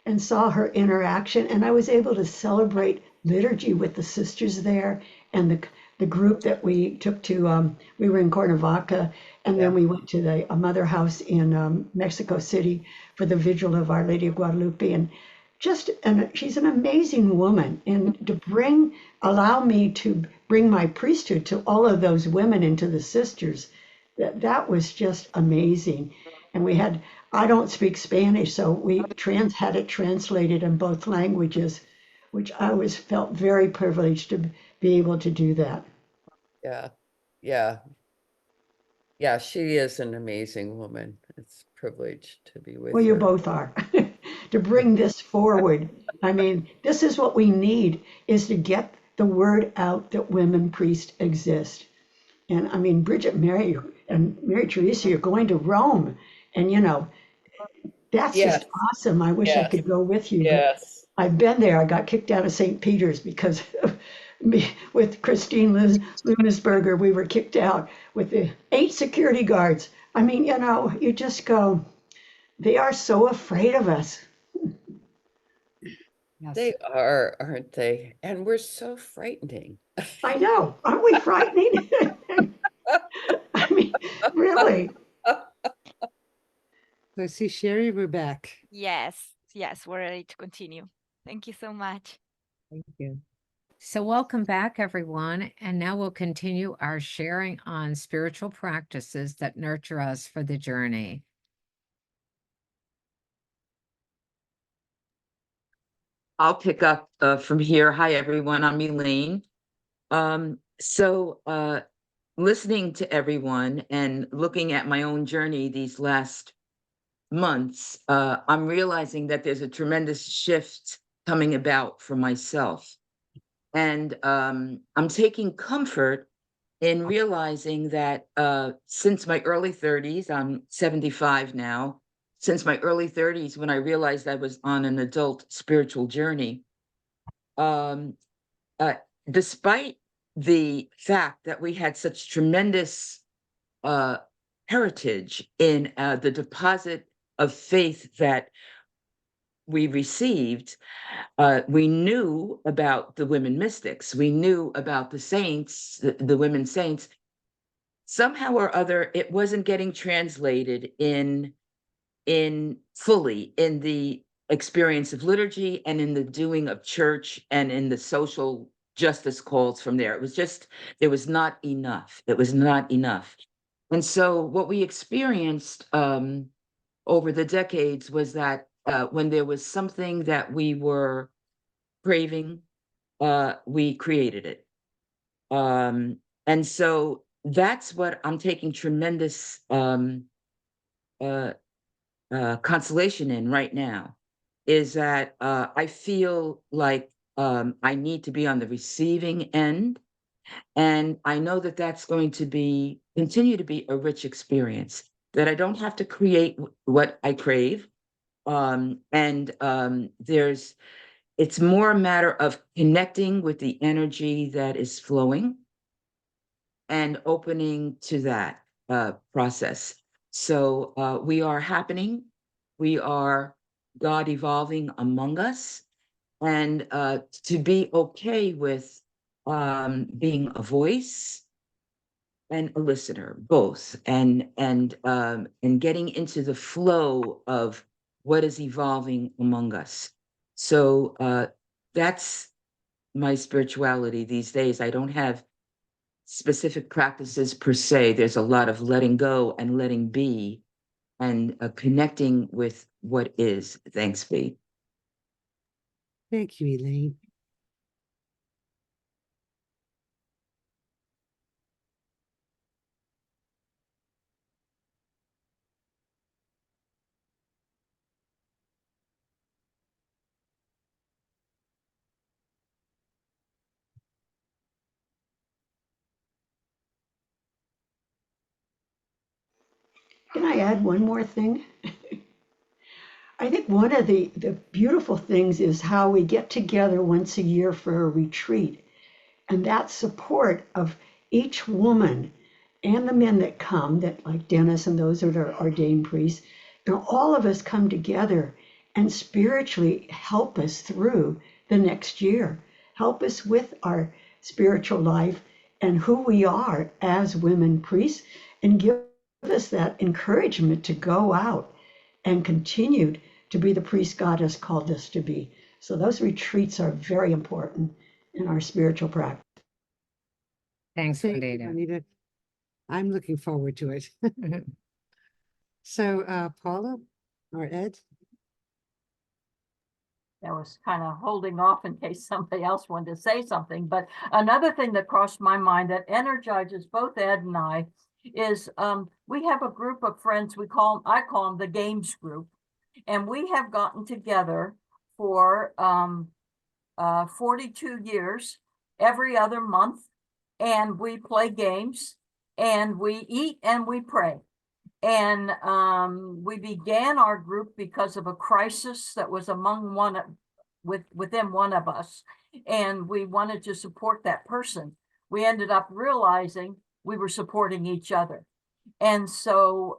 and saw her interaction. And I was able to celebrate liturgy with the sisters there and the group that we took to, we were in Cuernavaca, and then we went to the Mother House in Mexico City for the vigil of Our Lady of Guadalupe. And she's an amazing woman. And to allow me to bring my priesthood to all of those women and to the sisters, that was just amazing. And I don't speak Spanish, so we had it translated in both languages, which I felt very privileged to be able to do that. Yeah, she is an amazing woman. It's a privilege to be with Well, you her. both are. To bring this forward. I mean, this is what we need, is to get the word out that women priests exist. And I mean, Bridget Mary and Mary Teresa, you're going to Rome, and that's just awesome. I wish I could go with you, but I've been there. I got kicked out of St. Peter's because of me with Christine Lunesberger. We were kicked out with the 8 security guards. I mean, you just go, they are so afraid of us. Yes. They are, aren't they? And we're so frightening. I know. Aren't we frightening? I mean, really. So I see Sherry, we're back. Yes, we're ready to continue. Thank you so much. Thank you. So welcome back, everyone. And now we'll continue our sharing on spiritual practices that nurture us for the journey. I'll pick up from here. Hi, everyone. I'm Elaine. So listening to everyone and looking at my own journey these last months, I'm realizing that there's a tremendous shift coming about for myself. And I'm taking comfort in realizing that since my early 30s, I'm 75 now, since my early 30s, when I realized I was on an adult spiritual journey, um, uh, despite the fact that we had such tremendous uh, heritage in the deposit of faith that we received, we knew about the women mystics, we knew about the saints, the women saints. Somehow or other, it wasn't getting translated in fully in the experience of liturgy and in the doing of church and in the social justice calls from there. It was just, there was not enough. It was not enough. And so what we experienced over the decades was that when there was something that we were craving, we created it. And so that's what I'm taking tremendous uh, consolation in right now, is that I feel like I need to be on the receiving end. And I know that that's going to continue to be a rich experience, that I don't have to create what I crave. It's more a matter of connecting with the energy that is flowing and opening to that process. So we are happening. We are God evolving among us, and to be okay with being a voice and a listener, both, and getting into the flow of what is evolving among us. So that's my spirituality these days. I don't have specific practices per se. There's a lot of letting go and letting be and connecting with what is. Thanks be. Thank you, Elaine. Can I add one more thing? I think one of the beautiful things is how we get together once a year for a retreat. And that support of each woman and the men that come, that like Dennis and those that are ordained priests, all of us come together and spiritually help us through the next year, help us with our spiritual life and who we are as women priests, and give us that encouragement to go out and continue to be the priest God has called us to be. So those retreats are very important in our spiritual practice. Thanks, Thank you, Juanita. Juanita. I'm looking forward to it. So, Paula or Ed? I was kind of holding off in case somebody else wanted to say something. But another thing that crossed my mind that energizes both Ed and I is we have a group of friends. I call them the Games Group, and we have gotten together for 42 years every other month, and we play games, and we eat, and we pray. And we began our group because of a crisis that was within one of us, and we wanted to support that person. We ended up realizing we were supporting each other. And so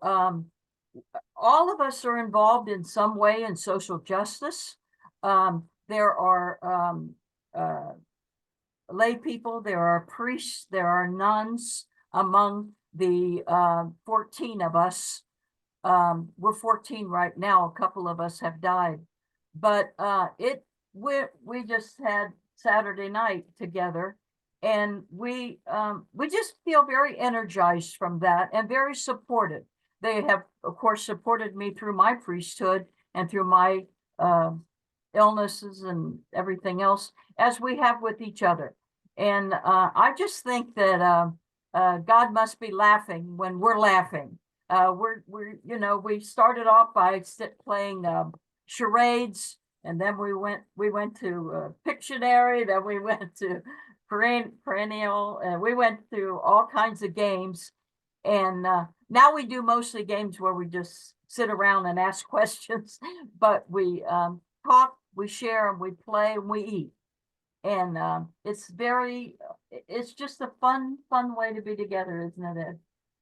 all of us are involved in some way in social justice. There are lay people, there are priests, there are nuns among the 14 of us. We're 14 right now. A couple of us have died, but we just had Saturday night together, and we just feel very energized from that and very supported. They have, of course, supported me through my priesthood and through my illnesses and everything else, as we have with each other. And I just think that God must be laughing when we're laughing. We started off by playing charades, and then we went to Pictionary, then we went to perennial, and we went through all kinds of games. And now we do mostly games where we just sit around and ask questions, but we talk, we share, and we play, and we eat. And it's just a fun way to be together, isn't it, Ed?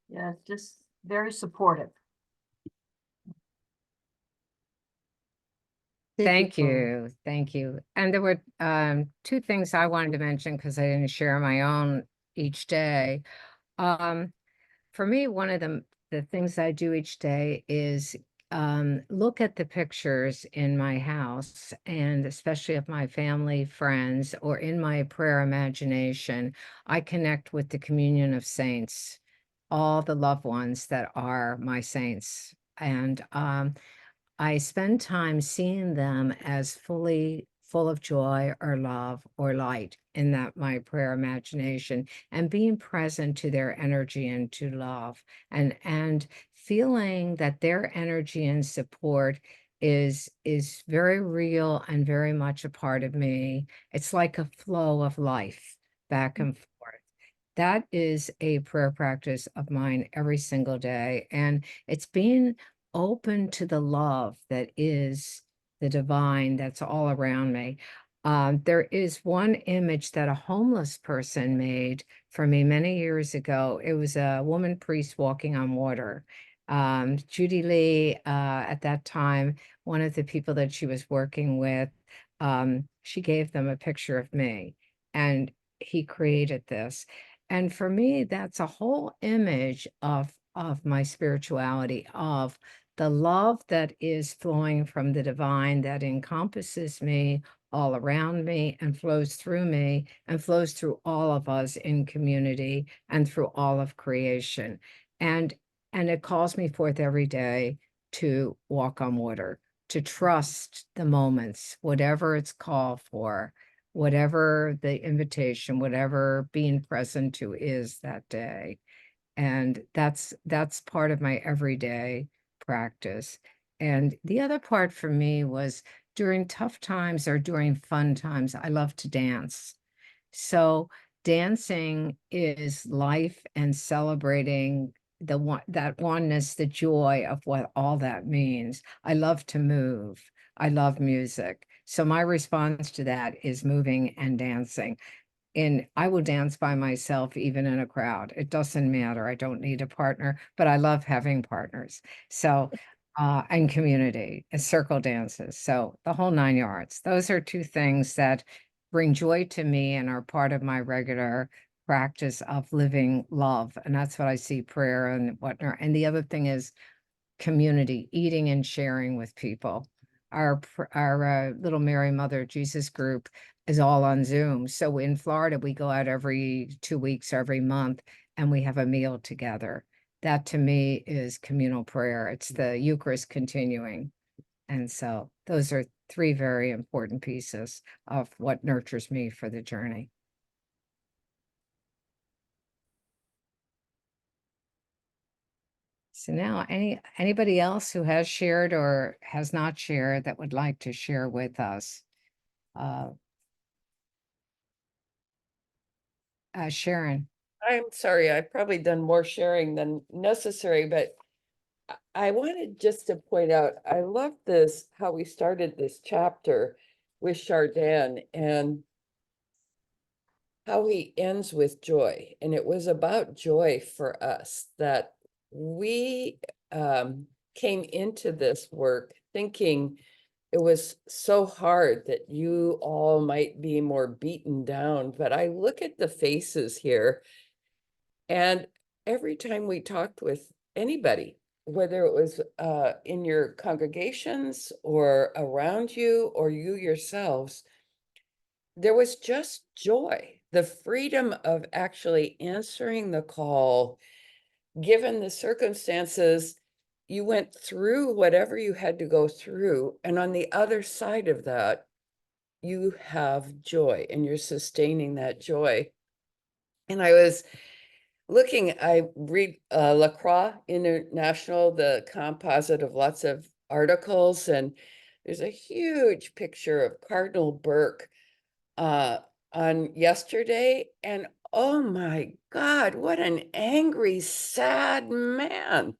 Yeah, it's just very supportive. Thank you. Thank you. And there were two things I wanted to mention because I didn't share my own each day. For me, one of the things I do each day is look at the pictures in my house, and especially of my family, friends, or in my prayer imagination. I connect with the communion of saints, all the loved ones that are my saints. And I spend time seeing them as fully full of joy or love or light in that my prayer imagination, and being present to their energy and to love, and feeling that their energy and support is very real and very much a part of me. It's like a flow of life back and forth. That is a prayer practice of mine every single day. And it's being open to the love that is the divine that's all around me. There is one image that a homeless person made for me many years ago. It was a woman priest walking on water. Judy Lee, at that time, one of the people that she was working with, she gave them a picture of me, and he created this. And for me, that's a whole image of my spirituality, of the love that is flowing from the divine that encompasses me, all around me, and flows through me, and flows through all of us in community and through all of creation. And it calls me forth every day to walk on water, to trust the moments, whatever it's called for, whatever the invitation, whatever being present to is that day. And that's part of my everyday practice. And the other part for me was during tough times or during fun times, I love to dance. So dancing is life and celebrating that oneness, the joy of what all that means. I love to move. I love music. So my response to that is moving and dancing. And I will dance by myself, even in a crowd. It doesn't matter. I don't need a partner, but I love having partners. So, and community and circle dances. So the whole 9 yards. Those are two things that bring joy to me and are part of my regular practice of living love. And that's what I see prayer and whatnot. And the other thing is community, eating and sharing with people. Our Little Mary Mother Jesus group is all on Zoom. So in Florida, we go out every 2 weeks, every month, and we have a meal together. That to me is communal prayer. It's the Eucharist continuing. And so those are three very important pieces of what nurtures me for the journey. So now anybody else who has shared or has not shared that would like to share with us? Sharon. I'm sorry, I've probably done more sharing than necessary, but I wanted just to point out, I love this, how we started this chapter with Chardin and how he ends with joy. And it was about joy for us, that we came into this work thinking it was so hard that you all might be more beaten down. But I look at the faces here, and every time we talked with anybody, whether it was in your congregations or around you or you yourselves, there was just joy, the freedom of actually answering the call, given the circumstances, you went through whatever you had to go through, and on the other side of that, you have joy, and you're sustaining that joy. And I was looking, I read La Croix International, the composite of lots of articles, and there's a huge picture of Cardinal Burke on yesterday, and oh my God, what an angry, sad man.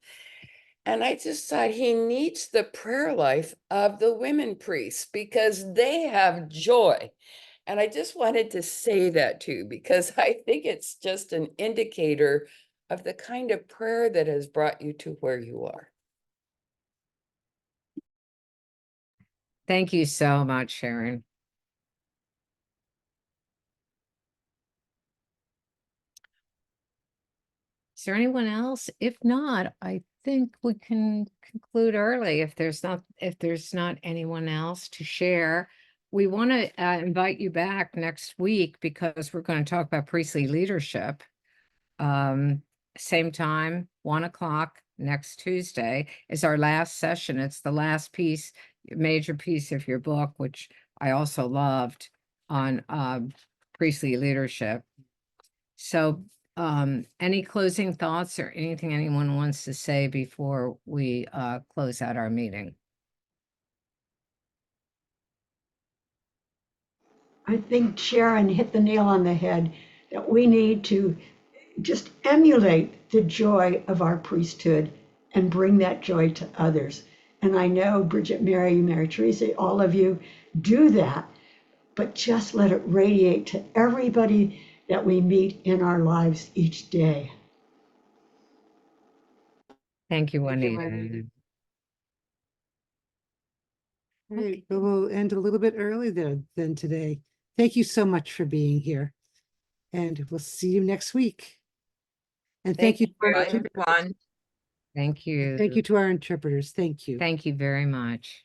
And I just thought he needs the prayer life of the women priests because they have joy. And I just wanted to say that too, because I think it's just an indicator of the kind of prayer that has brought you to where you are. Thank you so much, Sharon. Is there anyone else? If not, I think we can conclude early if there's not anyone else to share. We want to invite you back next week because we're going to talk about priestly leadership. Same time, 1 o'clock next Tuesday is our last session. It's the last piece, major piece of your book, which I also loved, on priestly leadership. So any closing thoughts or anything anyone wants to say before we close out our meeting? I think Sharon hit the nail on the head that we need to just emulate the joy of our priesthood and bring that joy to others. And I know Bridget, Mary Teresa, all of you do that, but just let it radiate to everybody that we meet in our lives each day. Thank you, Thank you, Juanita. Juanita. Great. Well, we'll end a little bit early than today. Thank you so much for being here. And we'll see you next week. And thank you to our Bye, interpreters. everyone. Thank you. Thank you to our interpreters. Thank you. Thank you very much.